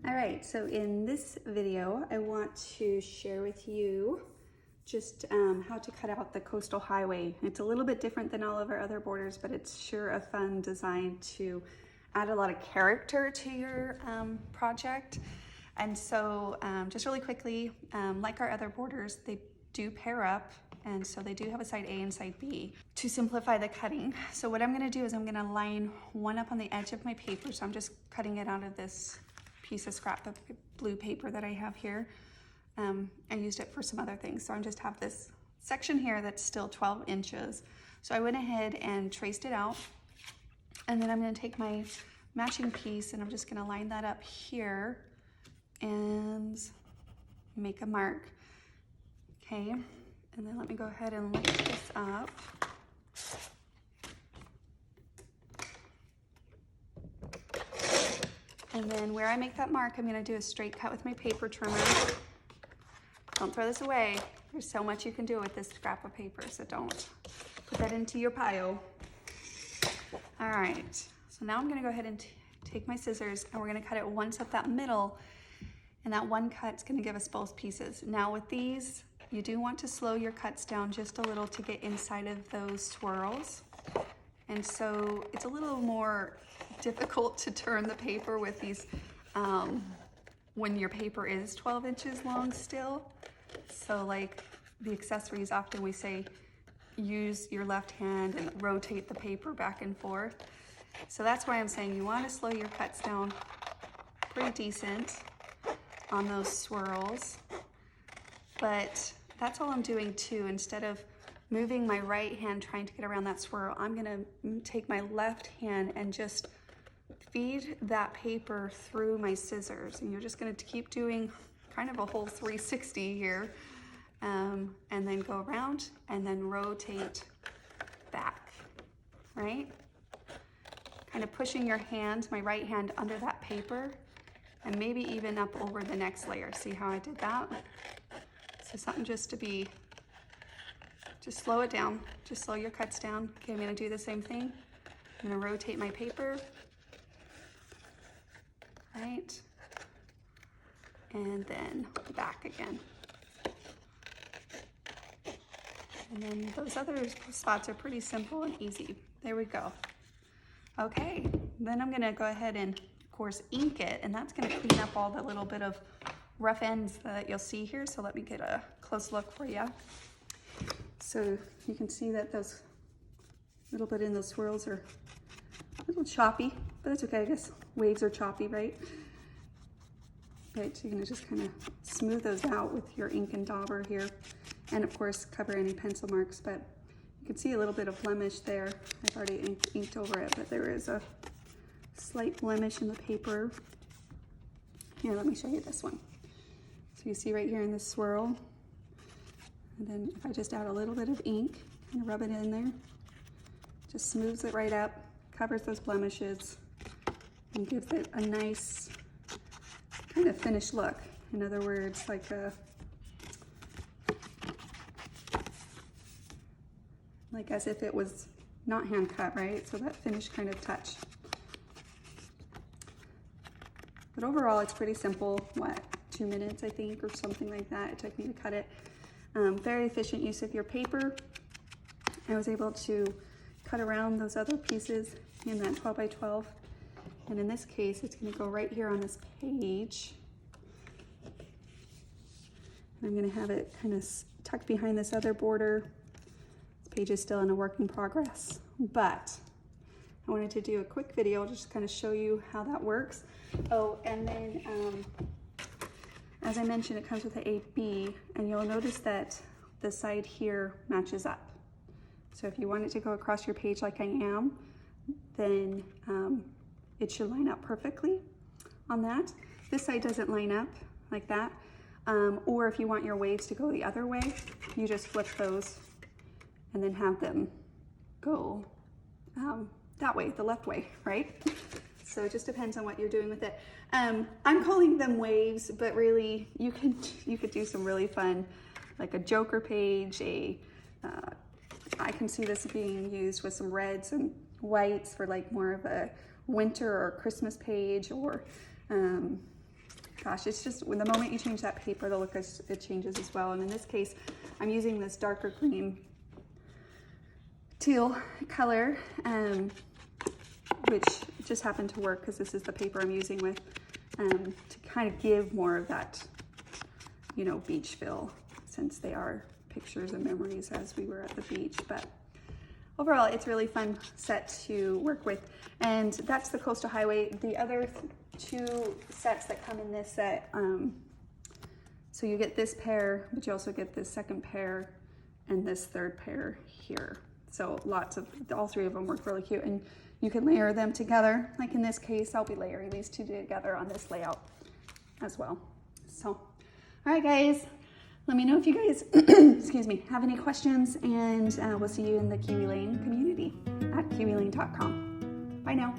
All right, so in this video, I want to share with you just how to cut out the coastal highway. It's a little bit different than all of our other borders, but it's sure a fun design to add a lot of character to your project. And so just really quickly, like our other borders, they do pair up. And so they do have a side A and side B to simplify the cutting. So what I'm gonna do is I'm gonna line one up on the edge of my paper. So I'm just cutting it out of this piece of scrapbook blue paper that I have here. I used it for some other things. So I just have this section here that's still 12 inches. So I went ahead and traced it out. And then I'm gonna take my matching piece and I'm just gonna line that up here and make a mark, okay? And then let me go ahead and lift this up. And then where I make that mark, I'm gonna do a straight cut with my paper trimmer. Don't throw this away. There's so much you can do with this scrap of paper, so don't put that into your pile. All right, so now I'm gonna go ahead and take my scissors and we're gonna cut it once at that middle, and that one cut's gonna give us both pieces. Now with these, you do want to slow your cuts down just a little to get inside of those swirls. And so it's a little more difficult to turn the paper with these when your paper is 12 inches long still. So like the accessories, often we say use your left hand and rotate the paper back and forth. So that's why I'm saying you want to slow your cuts down pretty decent on those swirls. But that's all I'm doing too. Instead of moving my right hand trying to get around that swirl, I'm gonna take my left hand and just feed that paper through my scissors. And you're just gonna keep doing kind of a whole 360 here. And then go around and then rotate back, right? Kind of pushing your hand, my right hand, under that paper and maybe even up over the next layer. See how I did that? So something just to be, just slow it down. Just slow your cuts down. Okay, I'm gonna do the same thing. I'm gonna rotate my paper, right? And then back again. And then those other spots are pretty simple and easy. There we go. Okay, then I'm gonna go ahead and, of course, ink it, and that's gonna clean up all the little bit of rough ends that you'll see here. So let me get a close look for you. So you can see that those little bit in those swirls are a little choppy, but that's okay. I guess waves are choppy, right? Right, so you're gonna just kind of smooth those out with your ink and dauber here. And of course, cover any pencil marks, but you can see a little bit of blemish there. I've already inked over it, but there is a slight blemish in the paper. Here, let me show you this one. So you see right here in this swirl, and then if I just add a little bit of ink and rub it in there, just smooths it right up, covers those blemishes, and gives it a nice kind of finished look. In other words, like as if it was not hand cut, right? So that finished kind of touch. But overall, it's pretty simple. What, 2 minutes, I think, or something like that. It took me to cut it. Very efficient use of your paper. I was able to cut around those other pieces in that 12 by 12. And in this case, it's gonna go right here on this page. And I'm gonna have it kind of tucked behind this other border. This page is still in a work in progress, but I wanted to do a quick video just to kind of show you how that works. Oh, and then as I mentioned, it comes with the AB, and you'll notice that the side here matches up. So if you want it to go across your page like I am, then it should line up perfectly on that. This side doesn't line up like that. Or if you want your waves to go the other way, you just flip those and then have them go that way, the left way, right? So it just depends on what you're doing with it. I'm calling them waves, but really you could do some really fun, like a Joker page, I can see this being used with some reds and whites for like more of a winter or Christmas page, or gosh, it's just when the moment you change that paper, the look it changes as well. And in this case, I'm using this darker green teal color, which just happened to work because this is the paper I'm using with, to kind of give more of that, you know, beach feel, since they are pictures and memories as we were at the beach. But overall, it's a really fun set to work with. And that's the Coastal Highway. The other two sets that come in this set, so you get this pair, but you also get this second pair and this third pair here. So lots of, all three of them work really cute, and you can layer them together. Like in this case, I'll be layering these two together on this layout as well. So, all right guys, let me know if you guys, excuse me, have any questions, and we'll see you in the Kiwi Lane community at kiwilane.com. Bye now.